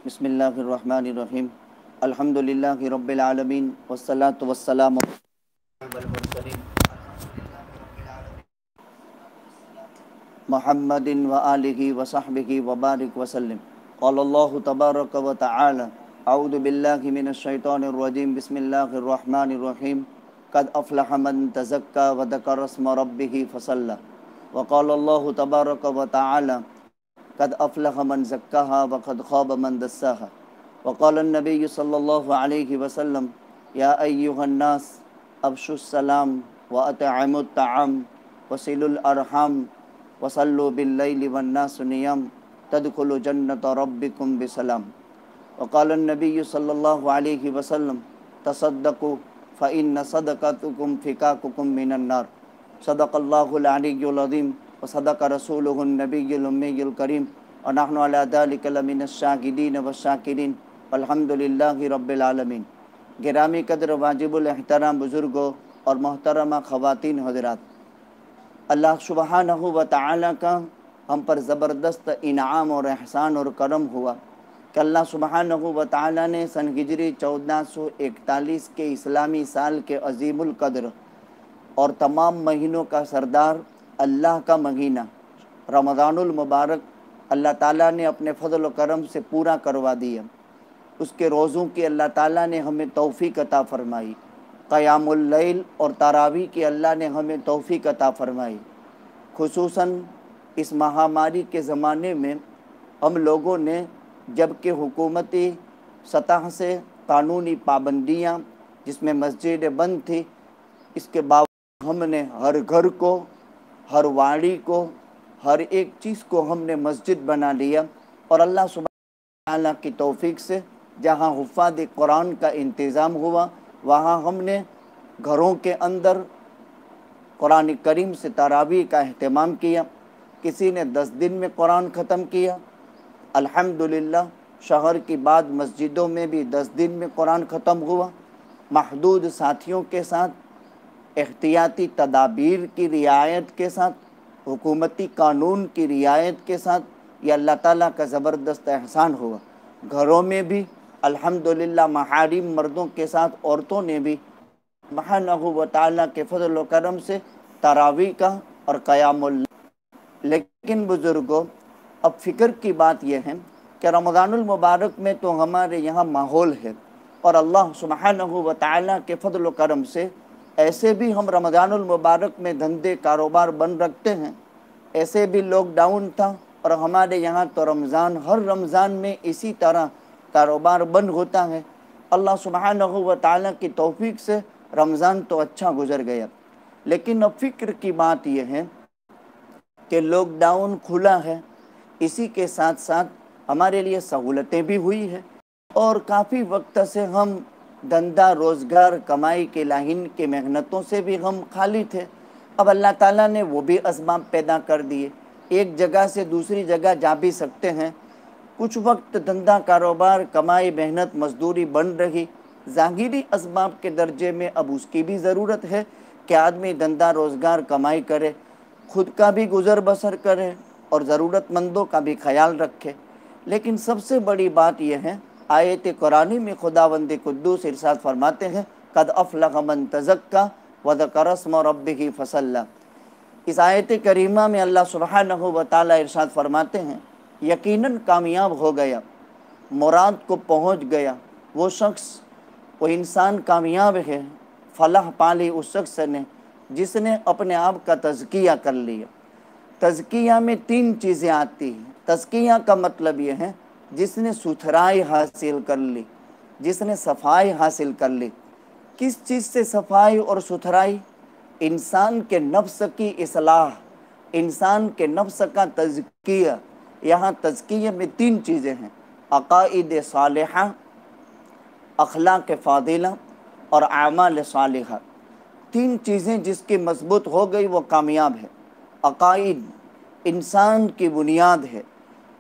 बिस्मिल्लाहिर्रहमानिर्रहीम। अल्हम्दुलिल्लाहि रब्बिल आलमीन वस्सलातु वस्सलामु अल मुरसलीन मुहम्मदिन व आलिहि व सहबिहि व बारिक वसल्लम। क़ालल्लाहु तबारक व तआला अऊज़ु बिल्लाहि मिनश शैतानिर रजीम। बिस्मिल्लाहिर्रहमानिर्रहीम। क़द अफ़लह मन तज़क्का व ज़करा अस्म रब्बिहि फ़सल्ला। व क़ालल्लाहु तबारक व तआला क़द अफ़लह मन ज़क्काहा व क़द ख़ाब मन दस्साहा। व क़ाल नबी सल्लल्लाहु अलैहि वसल्लम या अय्युहन्नास अफ़शुस सलाम व अतअमुत तआम वसिलुल अरहम वसल्लु बिल्लैलि वन्नासु नियम तदखुलु जन्नत रब्बिकुम बिसलाम। वक़ाल नबी सल्लल्लाहु अलैहि वसल्लम तसद्दक़ु फ़इन्न सदक़तकुम फ़िकाकुकुम मिनन्नार। सदक़ल्लाहुल अलिय्युल अज़ीम व सदक़ रसूलुहुन नबिय्युल उम्मिय्युल करीम व नहनु अला ज़ालिका लमिनश शाहिदीन व शाकिरीन वल्हम्दुलिल्लाहि रब्बिल आलमीन। गिरामी कदर वाजिबुल एहतराम बुज़ुर्गों और मोहतरमा ख़वातीन हज़रात, अल्लाह सुब्हानहू व तआला का हम पर ज़बरदस्त इनाम और एहसान और करम हुआ कि अल्लाह सुब्हानहू व तआला ने सन हिजरी 1441 के इस्लामी साल के अज़ीमुल कद्र और तमाम महीनों का सरदार अल्लाह का महीना रमज़ानुल मुबारक अल्लाह ताला ने अपने फ़ज़ल व करम से पूरा करवा दिया। उसके रोज़ों की अल्लाह ताला ने हमें तौफ़ीक़ अता फ़रमाई। क़यामुल लैल और तरावी की अल्लाह ने हमें तौफ़ीक़ अता फ़रमाई। खुसूसन इस महामारी के ज़माने में हम लोगों ने, जबकि हुकूमती सतह से कानूनी पाबंदियाँ जिसमें मस्जिदें बंद थी, इसके बावजूद हमने हर घर को, हर वाड़ी को, हर एक चीज़ को हमने मस्जिद बना लिया। और अल्लाह सुब्हानहू व तआला की तौफ़ीक़ से जहाँ हुफ़ाज़ कुरान का इंतज़ाम हुआ, वहाँ हमने घरों के अंदर कुरान करीम से तरावी का अहतमाम किया। किसी ने 10 दिन में कुरान ख़त्म किया। अल्हम्दुलिल्लाह शहर की बाद मस्जिदों में भी 10 दिन में कुरान ख़त्म हुआ। महदूद साथियों के साथ, एहतियाती तदाबीर की रियायत के साथ, हुकूमती कानून की रियायत के साथ, ये अल्लाह ताला का ज़बरदस्त एहसान हुआ। घरों में भी अल्हम्दुलिल्लाह महारिम मर्दों के साथ औरतों ने भी सुब्हानहू व तआला के फ़ज़ल व करम से तरावी का और क़यामुल। लेकिन बुज़ुर्गों, अब फ़िक्र की बात यह है कि रमज़ानुल मुबारक में तो हमारे यहाँ माहौल है और अल्लाह सुब्हानहू व तआला के फ़ज़ल व करम से ऐसे भी हम रमज़ानुल मुबारक में धंधे कारोबार बंद रखते हैं। ऐसे भी लॉकडाउन था और हमारे यहाँ तो रमज़ान, हर रमज़ान में इसी तरह कारोबार बंद होता है। अल्लाह सुब्हानहू व तआला की तौफ़ीक़ से रमज़ान तो अच्छा गुज़र गया। लेकिन अब फ़िक्र की बात यह है कि लॉकडाउन खुला है, इसी के साथ साथ हमारे लिए सहूलतें भी हुई है और काफ़ी वक्त से हम धंधा रोज़गार कमाई के लाहिन के मेहनतों से भी हम खाली थे। अब अल्लाह ताला ने वो भी असबाब पैदा कर दिए, एक जगह से दूसरी जगह जा भी सकते हैं। कुछ वक्त धंधा कारोबार कमाई मेहनत मजदूरी बन रही, ज़ाहिरी असबाब के दर्जे में अब उसकी भी ज़रूरत है कि आदमी धंधा रोज़गार कमाई करे, खुद का भी गुज़र बसर करे और ज़रूरतमंदों का भी ख्याल रखे। लेकिन सबसे बड़ी बात यह है, आयत कुरानी में खुदावंद कुद्दूस इरशाद फरमाते हैं, क़द अफ़लह मन तज़क्का व ज़करा अस्म रब्बिही फ़सल्ला। इस आयत करीमा में अल्लाह सुब्हानहू व तआला इरशाद फरमाते हैं, यकीनन कामयाब हो गया, मुराद को पहुँच गया वो शख्स, वो इंसान कामयाब है, फलाह पाली उस शख्स ने जिसने अपने आप का तज़किया कर लिया। तज़किया में 3 चीज़ें आती हैं। तज़किया का मतलब ये है जिसने सुथराई हासिल कर ली, जिसने सफाई हासिल कर ली। किस चीज़ से सफाई और सुथराई? इंसान के नफ्स की इस्लाह, इंसान के नफ्स का तज़किया। यहाँ तज़किया में 3 चीज़ें हैं, अक़ाइद सालिहा, अखलाक फ़ादिला और आमाल सालिहा। 3 चीज़ें जिसकी मजबूत हो गई वो कामयाब है। अक़ाइद इंसान की बुनियाद है,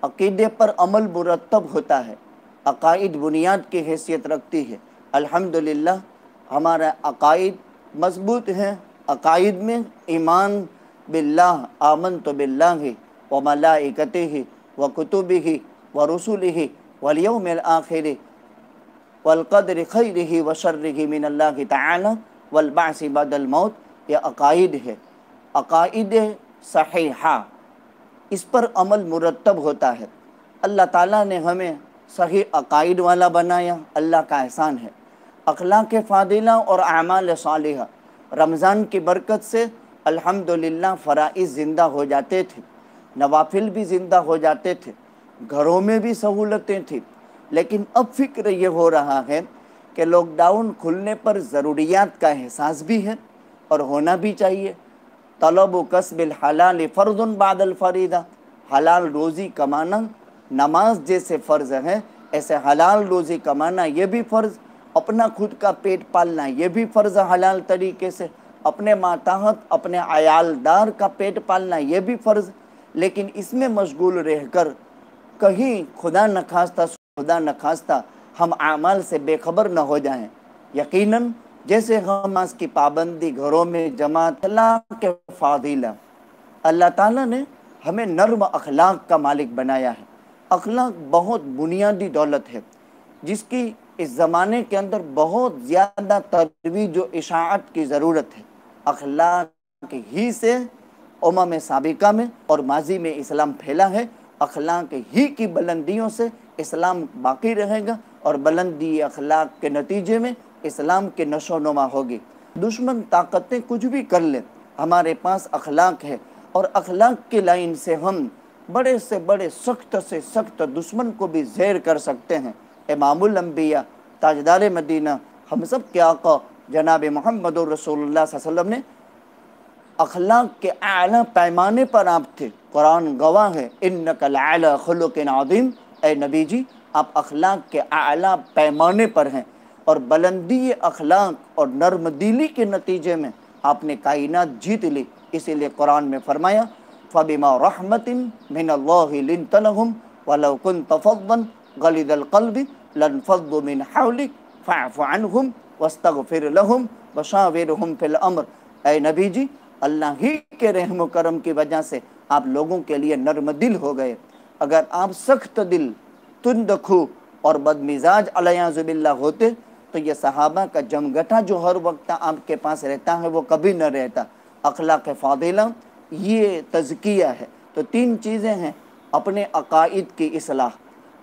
अक़ीदे पर अमल मुरतब होता है, अक़ाइद बुनियाद की हैसियत रखती है। अल्हम्दुलिल्लाह हमारा अक़ाइद मजबूत हैं। अक़ाइद में ईमान बिल्लाह, आमनतु बिल्लाहि व मलाइकतिहि व कुतुबिहि व रुसुलिहि वल यौमिल आखिर वल क़द्रि खैरिही व शर्रिही मिनल्लाहि तआला वल बाअसी बअदल मौत। ये अकाइद है, अकाइद सहीहा, इस पर अमल मुरतब होता है। अल्लाह ताला ने हमें सही अकाइद वाला बनाया, अल्लाह का एहसान है। अखलाक फ़ादिला और आमाल सालिहा, रमज़ान की बरकत से अल्हम्दुलिल्लाह फ़राइज़ ज़िंदा हो जाते थे, नवाफिल भी ज़िंदा हो जाते थे, घरों में भी सहूलतें थी। लेकिन अब फ़िक्र ये हो रहा है कि लॉकडाउन खुलने पर ज़रूरियात का एहसास भी है और होना भी चाहिए। तलब कसबिल हलाल फ़र्ज़ुन बादल फ़रीदा, हलाल रोज़ी कमाना नमाज जैसे फ़र्ज़ है, ऐसे हलाल रोज़ी कमाना ये भी फ़र्ज़, अपना खुद का पेट पालना ये भी फ़र्ज़ हलाल तरीके से, अपने माताहत अपने आयालदार का पेट पालना ये भी फ़र्ज़। लेकिन इसमें मशगूल रहकर कहीं खुदा न खास्ता हम आमाल से बेखबर न हो जाएं। यकीनन जैसे हम नमाज की पाबंदी, घरों में जमात, अल्लाह के फ़ादिला, अल्लाह ताला ने हमें नर्म अखलाक का मालिक बनाया है। अखलाक बहुत बुनियादी दौलत है जिसकी इस ज़माने के अंदर बहुत ज़्यादा तरवीज व इशाअत की ज़रूरत है। अखलाक ही से उम्म साबिका में और माजी में इस्लाम फैला है। अखलाक ही की बुलंदियों से इस्लाम बाकी रहेगा और बुलंदी अखलाक के नतीजे में इस्लाम के नशो नुमा होगी। दुश्मन ताकतें कुछ भी कर ले, हमारे पास अखलाक है और अखलाक की लाइन से हम बड़े से बड़े सख्त से सख्त दुश्मन को भी ज़ेर कर सकते हैं। इमामुल अंबिया, ताजदार मदीना, हम सब के आका जनाब मोहम्मद रसूलुल्लाह सल्लल्लाहु अलैहि वसल्लम ने अखलाक के आला पैमाने पर आप थे। कुरान गवाह है, इन्नका लअला खुलुकिन अज़ीम, ए नबी जी आप अखलाक के आला पैमाने पर हैं और बुलंदी अखलाक और नर्म दिली के नतीजे में आपने कायनात जीत ली। इसीलिए कुरान में फरमाया, फ़बिमा रहमतिन मिनल्लाहि लिन्त लहुम वलौ कुन्त फ़ज़्ज़न गलिज़ल क़ल्बि लन्फ़ज़्ज़ू मिन हौलिक फ़अफ़ु अन्हुम वस्तग़फ़िर लहुम वशाविरहुम फ़िल अम्र। ए नबी जी, अल्लाह ही के रहम करम की वजह से आप लोगों के लिए नर्म दिल हो गए। अगर आप सख्त दिल, तुंदखू और बदमिजाज अलयाज़ु बिल्लाह होते तो ये सहाबा का जमगटा जो हर वक्त आपके पास रहता है वो कभी न रहता। अखलाक फ़ादिला ये तज़किया है। तो तीन चीज़ें हैं, अपने अकाइद की इस्लाह,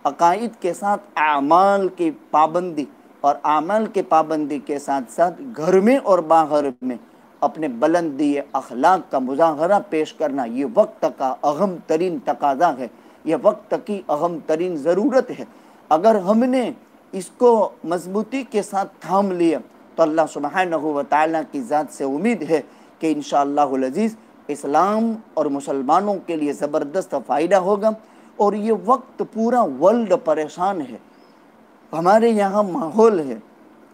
अकाइद के साथ आमाल की पाबंदी और आमाल की पाबंदी के साथ साथ घर में और बाहर में अपने बुलंदी अखलाक का मुज़ाहरा पेश करना, ये वक्त का अहम तरीन तकाज़ा है, ये वक्त की अहम तरीन ज़रूरत है। अगर हमने इसको मजबूती के साथ थाम लिया तो अल्लाह सुब्हानहू व तआला की ज़ात से उम्मीद है कि इंशाअल्लाहुल अज़ीज़ इस्लाम और मुसलमानों के लिए ज़बरदस्त फ़ायदा होगा। और ये वक्त पूरा वर्ल्ड परेशान है, हमारे यहाँ माहौल है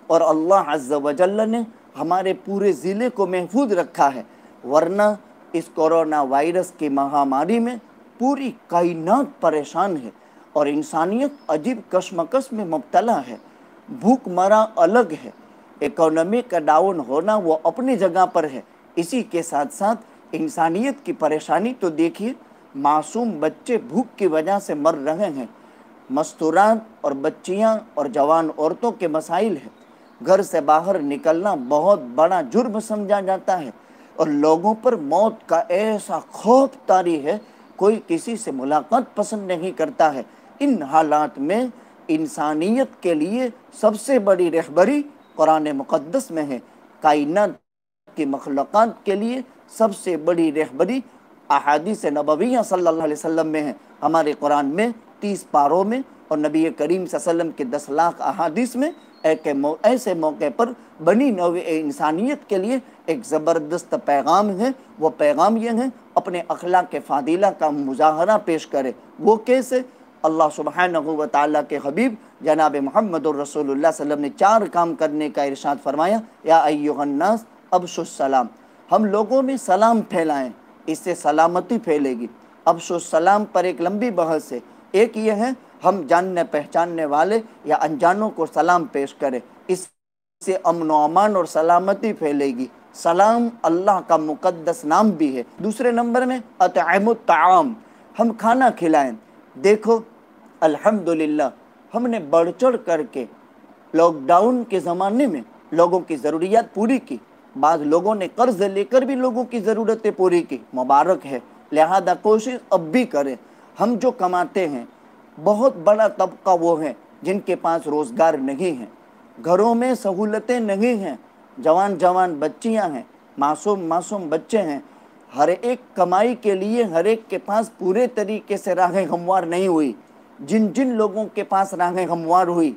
और अल्लाह अज़्ज़ व जल्ल ने हमारे पूरे ज़िले को महफूज रखा है, वरना इस कोरोना वायरस की महामारी में पूरी कायनात परेशान है और इंसानियत अजीब कशमकश में मुब्तला है। भूख मरा अलग है, इकोनॉमी का डाउन होना वो अपनी जगह पर है, इसी के साथ साथ इंसानियत की परेशानी तो देखिए, मासूम बच्चे भूख की वजह से मर रहे हैं, मस्तूरात और बच्चियां और जवान औरतों के मसाइल हैं। घर से बाहर निकलना बहुत बड़ा जुर्म समझा जाता है और लोगों पर मौत का ऐसा खौफ तारी है, कोई किसी से मुलाकात पसंद नहीं करता है। इन हालात में इंसानियत के लिए सबसे बड़ी रहबरी कुरान मुक़द्दस में है, कायनात की मखलूक़ात के लिए सबसे बड़ी रहबरी अहादीस नबविय्या सल्लल्लाहु अलैहि वसल्लम में है। हमारे कुरान में 30 पारों में और नबी करीम सल्लल्लाहु अलैहि वसल्लम के 10 लाख अहादीस में ऐसे मौके पर बनी नौ इंसानियत के लिए एक ज़बरदस्त पैगाम है। वो पैगाम ये है, अपने अखलाक के फ़ादिला का मुज़ाहरा पेश करे। वो कैसे? अल्लाह सुब्हानहू व तआला के हबीब जनाब मुहम्मदुर रसूलुल्लाह सल्लल्लाहु अलैहि वसल्लम ने 4 काम करने का इरशाद फरमाया, या अय्युहन्नास अब्शुस सलाम, हम लोगों में सलाम फैलाएं, इससे सलामती फैलेगी। अब्शुस सलाम पर एक लंबी बहस है। एक ये है, हम जानने पहचानने वाले या अनजानों को सलाम पेश करें, इससे अमन व अमान और सलामती फैलेगी। सलाम अल्लाह का मुकद्दस नाम भी है। दूसरे नंबर में अतअमुत ताआम, हम खाना खिलाएं। देखो अल्हम्दुलिल्लाह हमने बढ़ चढ़ करके लॉकडाउन के ज़माने में लोगों की ज़रूरियात पूरी की। बाद लोगों ने कर्ज लेकर भी लोगों की ज़रूरतें पूरी की, मुबारक है। लिहाजा कोशिश अब भी करें। हम जो कमाते हैं, बहुत बड़ा तबका वो है जिनके पास रोज़गार नहीं है, घरों में सहूलतें नहीं हैं, जवान जवान बच्चियां हैं, मासूम मासूम बच्चे हैं। हर एक कमाई के लिए हर एक के पास पूरे तरीके से राहें हमवार नहीं हुई। जिन जिन लोगों के पास राहें हमवार हुई,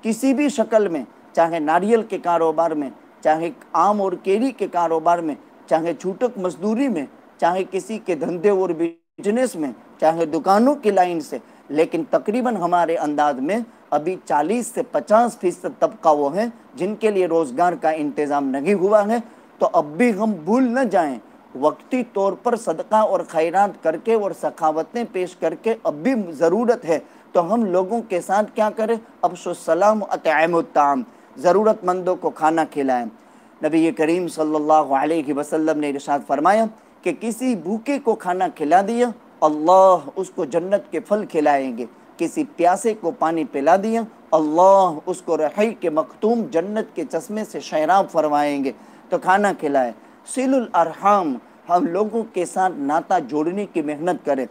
किसी भी शक्ल में, चाहे नारियल के कारोबार में, चाहे आम और केरी के कारोबार में, चाहे छूटक मजदूरी में, चाहे किसी के धंधे और बिजनेस में, चाहे दुकानों की लाइन से, लेकिन तकरीबन हमारे अंदाज में अभी 40 से 50% तबका वो है जिनके लिए रोज़गार का इंतज़ाम नहीं हुआ है। तो अब भी हम भूल न जाएं, वक्ती तौर पर सदका और खैरात करके और सखावतें पेश करके अब भी ज़रूरत है। तो हम लोगों के साथ क्या करें? अफ़शुस्सलाम अतअमुत्ताम, ज़रूरतमंदों को खाना खिलाएं। नबी करीम सल्लल्लाहु अलैहि वसल्लम ने इरशाद फरमाया कि किसी भूखे को खाना खिला दिया, अल्लाह उसको जन्नत के फल खिलाएंगे। किसी प्यासे को पानी पिला दिया, अल्लाह उसको रही के मखतूम जन्नत के चश्मे से शराब फरमाएंगे। तो खाना खिलाए। सिलुल अरहाम, हम लोगों के साथ नाता जोड़ने की मेहनत करें।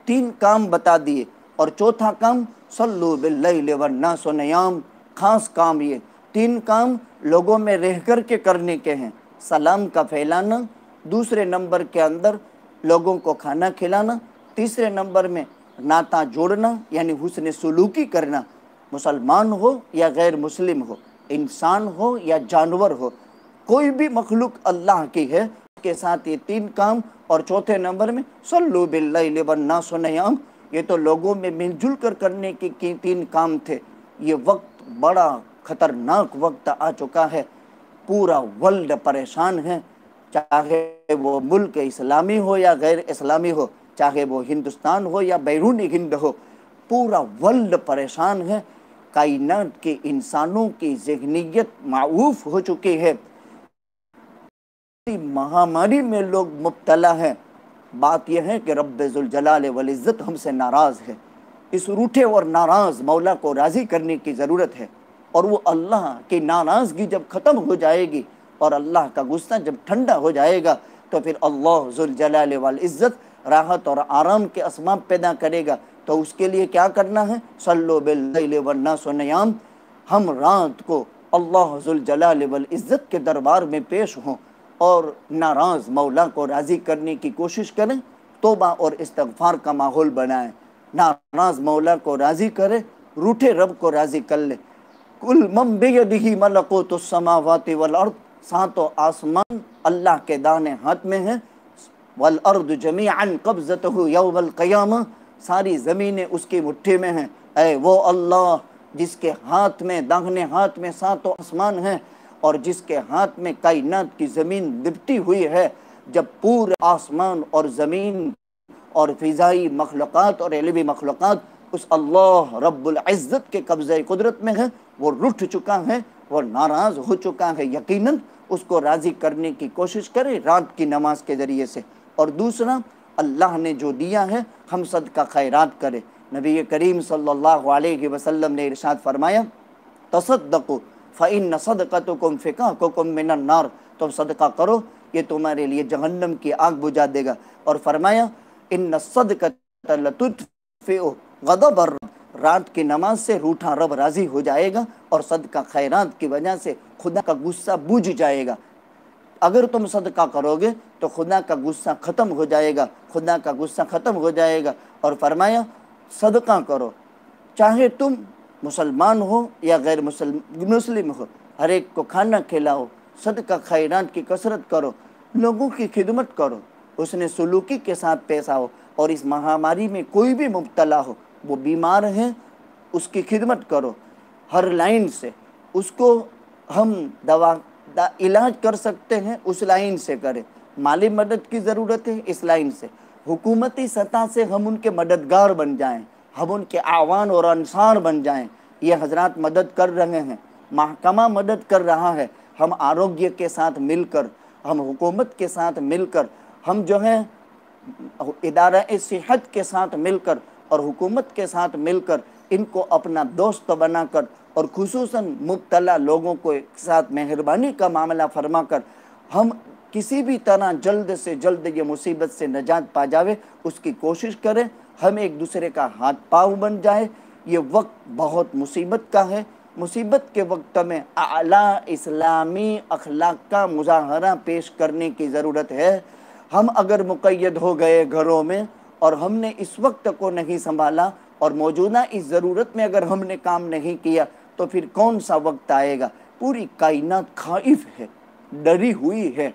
3 काम बता दिए। और चौथा काम सल्लु बिल्लैल वन्नासु नियाम, खास काम ये 3 काम लोगों में रह कर के करने के हैं। सलाम का फैलाना, दूसरे नंबर के अंदर लोगों को खाना खिलाना, तीसरे नंबर में नाता जोड़ना यानी हुस्न सुलूकी करना, मुसलमान हो या गैर मुस्लिम हो, इंसान हो या जानवर हो, कोई भी मखलूक अल्लाह की है के साथ ये 3 काम। और चौथे नंबर में सल्लु बिल्लैल वन्नासु नियाम, ये तो लोगों में मिलजुल कर करने के 3 काम थे। ये वक्त बड़ा खतरनाक वक्त आ चुका है, पूरा वर्ल्ड परेशान है, चाहे वो मुल्क इस्लामी हो या गैर इस्लामी हो, चाहे वो हिंदुस्तान हो या बैरून हिंद हो, पूरा वर्ल्ड परेशान है। कायनात के इंसानों की ज़हनियत माऊफ हो चुकी है, महामारी में लोग मुब्तला हैं। बात यह है कि रब्बे ज़ुल जलाल वल इज़्ज़त हमसे नाराज़ है। इस रूठे और नाराज़ मौला को राज़ी करने की ज़रूरत है। और वो अल्लाह की नाराज़गी जब ख़त्म हो जाएगी और अल्लाह का गुस्सा जब ठंडा हो जाएगा, तो फिर अल्लाह ज़ुल जलाल वल इज़्ज़त राहत और आराम के असबाब पैदा करेगा। तो उसके लिए क्या करना है? सल्लु बिल्लैल वन्नासु नियाम, हम रात को अल्लाह ज़ुल जलाल वल इज़्ज़त के दरबार में पेश हों और नाराज़ मौला को राज़ी करने की कोशिश करें। तौबा और इस्तग़फ़ार का माहौल बनाएं, नाराज़ मौला को राज़ी करें, रूठे रब को राज़ी कर ले। कुल मम बियदिही मलकुतुस समावाति वल अर्द, 7 आसमान अल्लाह के दाने हाथ में हैं। वल अर्द जमीअन क़ब्ज़तहु यौमल क़ियामा, सारी ज़मीनें उसकी मुट्ठी में हैं। ऐ वो अल्लाह जिसके हाथ में, दाहिने हाथ में 7 आसमान हैं और जिसके हाथ में कायनात की ज़मीन लिपटी हुई है। जब पूरे आसमान और ज़मीन और फ़िज़ाई मखलूक़ात और इल्मी मखलूक़ात उस अल्लाह रब्बुल इज़्ज़त के कब्ज़े कुदरत में है, वो रुठ चुका है, वो नाराज़ हो चुका है, यकीनन उसको राज़ी करने की कोशिश करें रात की नमाज के ज़रिए से। और दूसरा, अल्लाह ने जो दिया है हम सदका खैरात करें। नबी करीम सल्लल्लाहु अलैहि वसल्लम ने इरशाद फरमाया, तसद्दक़ू फ़इन्न सदक़तकुम फ़िकाकुकुम मिनन नार, तुम सदका करो, ये तुम्हारे लिए जहन्नम की आग बुझा देगा। और फरमाया, इन्न सदक़त लतुत्फ़िउ ग़ज़ब रब, रात की नमाज से रूठा रब राज़ी हो जाएगा और सदका खैरात की वजह से खुदा का गुस्सा बुझ जाएगा। अगर तुम सदका करोगे तो खुदा का गुस्सा ख़त्म हो जाएगा, खुदा का गुस्सा ख़त्म हो जाएगा। और फरमाया, सदका करो, चाहे तुम मुसलमान हो या गैर मुस्लिम हो, हर एक को खाना खिलाओ, सदका खैरात की कसरत करो, लोगों की खिदमत करो, उसने सलूकी के साथ पेश आओ। और इस महामारी में कोई भी मुब्तला हो, वो बीमार है, उसकी खिदमत करो हर लाइन से। उसको हम इलाज कर सकते हैं, उस लाइन से करें। माली मदद की ज़रूरत है, इस लाइन से। हुकूमती सतह से हम उनके मददगार बन जाएं, हम उनके आवान और अंसार बन जाएं। ये हजरात मदद कर रहे हैं, महकमा मदद कर रहा है। हम आरोग्य के साथ मिलकर, हम हुकूमत के साथ मिलकर, हम जो है इदारा सेहत के साथ मिलकर और हुकूमत के साथ मिलकर इनको अपना दोस्त बनाकर और खुसूसन मुब्तला लोगों को एक साथ मेहरबानी का मामला फरमाकर हम किसी भी तरह जल्द से जल्द ये मुसीबत से निजात पा जावे उसकी कोशिश करें। हम एक दूसरे का हाथ पाँव बन जाए। ये वक्त बहुत मुसीबत का है। मुसीबत के वक्त में आला इस्लामी अखलाक का मुजाहरा पेश करने की ज़रूरत है। हम अगर मुक़य्यद हो गए घरों में और हमने इस वक्त को नहीं संभाला और मौजूदा इस ज़रूरत में अगर हमने काम नहीं किया तो फिर कौन सा वक्त आएगा। पूरी कायनात खाइफ है, डरी हुई है,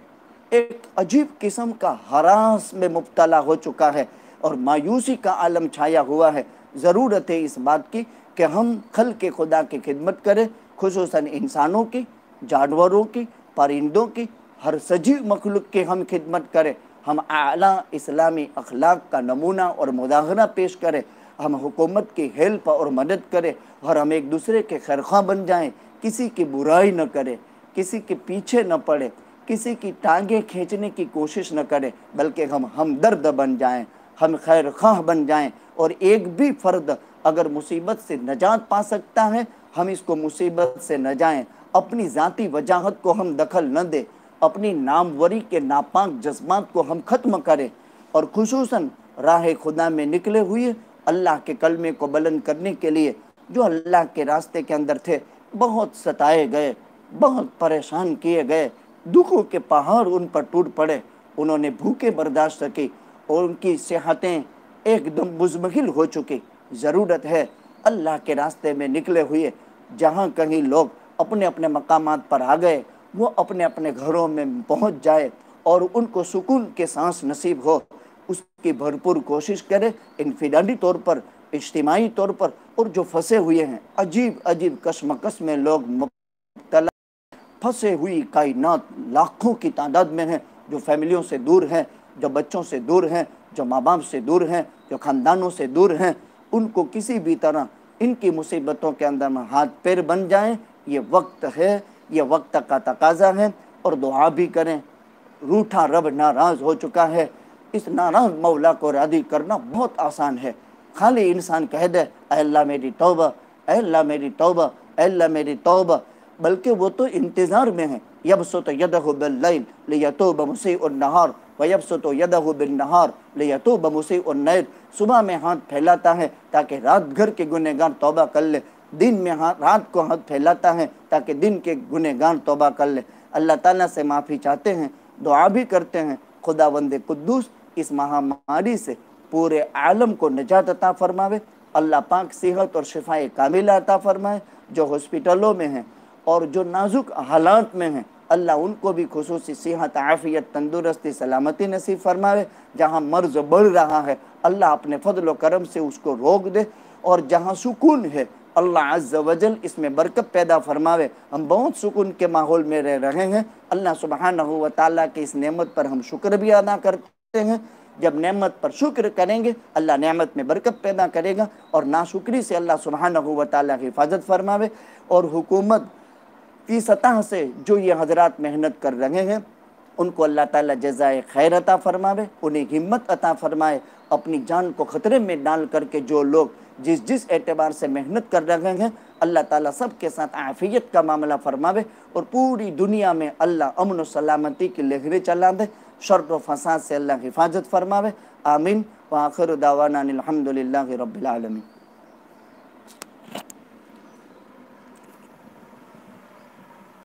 एक अजीब किस्म का हरास में मुब्तला हो चुका है और मायूसी का आलम छाया हुआ है। ज़रूरत है इस बात की कि हम खल के खुदा की खिदमत करें, खुसूसन इंसानों की, जानवरों की, परिंदों की, हर सजीव मखलूक की हम खिदमत करें। हम आला इस्लामी अखलाक का नमूना और मुजाहरा पेश करें। हम हुकूमत की हेल्प और मदद करें और हम एक दूसरे के खैरख्वाह बन जाएं। किसी की बुराई न करें, किसी के पीछे न पड़े, किसी की टांगें खींचने की कोशिश न करें, बल्कि हम हमदर्द बन जाएं, हम खैरख्वाह बन जाएं। और एक भी फ़र्द अगर मुसीबत से नजात पा सकता है, हम इसको मुसीबत से न जाएं। अपनी ज़ाती वजाहत को हम दखल न दें, अपनी नामवरी के नापाक जज्बात को हम ख़त्म करें और खुसूसन राह खुदा में निकले हुए अल्लाह के कलमे को बुलंद करने के लिए जो अल्लाह के रास्ते के अंदर थे, बहुत सताए गए, बहुत परेशान किए गए, दुखों के पहाड़ उन पर टूट पड़े, उन्होंने भूखे बर्दाश्त की और उनकी सेहतें एकदम मुज़महिल हो चुकी। ज़रूरत है अल्लाह के रास्ते में निकले हुए जहाँ कहीं लोग अपने अपने मकामात पर आ गए, वो अपने अपने घरों में पहुँच जाए और उनको सुकून के सांस नसीब हो, उसकी भरपूर कोशिश करें। इनफिरादी तौर पर, इज्तिमाई तौर पर, और जो फंसे हुए हैं अजीब अजीब कशमकश में लोग मुब्तला, फंसे हुई कायनात लाखों की तादाद में हैं, जो फैमिलियों से दूर हैं, जो बच्चों से दूर हैं, जो माँ बाप से दूर हैं, जो ख़ानदानों से दूर हैं, उनको किसी भी तरह इनकी मुसीबतों के अंदर में हाथ पैर बन जाएं। ये वक्त है, ये वक्त का तकाजा है। और दुआ भी करें। रूठा रब नाराज़ हो चुका है। इस नाराज़ मौला को राज़ी करना बहुत आसान है। खाली इंसान कह दे अल्लाह मेरी तौबा, अल्लाह मेरी तौबा, अल्लाह मेरी तौबा, बल्कि वो तो इंतज़ार में है। यबसुतु यदहु बिल्लैल लियतूब मुसीउन नहार व यबसुतु यदहु बिन्नहार लियतूब मुसीउन लैल। सुबह में हाथ फैलाता है ताकि रात भर के गुनहगार तौबा कर ले, दिन में रात को हाथ फैलाता है ताकि दिन के गुनहगार तौबा कर ले। अल्लाह ताला से माफ़ी चाहते हैं, दुआ भी करते हैं, खुदावंद कुद्दूस इस महामारी से पूरे आलम को निजात अता फरमावे। अल्लाह पाक सेहत और शिफाए कामिला अता फरमाए। जो हॉस्पिटलों में हैं और जो नाजुक हालात में हैं, अल्लाह उनको भी खुसूसी सेहत, आफ़ियत, तंदुरुस्ती, सलामती नसीब फरमावे। जहाँ मर्ज़ बढ़ रहा है, अल्लाह अपने फजल व करम से उसको रोक दे, और जहाँ सुकून है अल्लाह अज़्ज़ वजल इसमें बरकत पैदा फरमावे। हम बहुत सुकून के माहौल में रह रहे हैं। अल्लाह सुब्हानहू व तआला की इस नेमत पर हम शुक्र भी अदा करते हैं। जब नेमत पर शुक्र करेंगे अल्लाह नेमत में बरकत पैदा करेगा, और नाशुक्री से अल्लाह सुब्हानहू व तआला हिफाजत फरमावे। और हुकूमत की सतह से जो ये हजरात मेहनत कर रहे हैं उनको अल्लाह ताला जज़ाए खैर अता फरमावे, उन्हें हिम्मत अता फरमाए। अपनी जान को ख़तरे में डाल करके जो लोग जिस जिस एतबार से मेहनत कर रहे हैं, अल्लाह ताला सब के साथ आफ़ियत का मामला फरमावे और पूरी दुनिया में अल्लाह अमन और सलामती की लहरें चला दे, शर व फसाद से अल्लाह हिफाजत फरमावे। आमीन। व आखिर दावाना अनिल हम्दुलिल्लाहि रब्बिल आलमीन।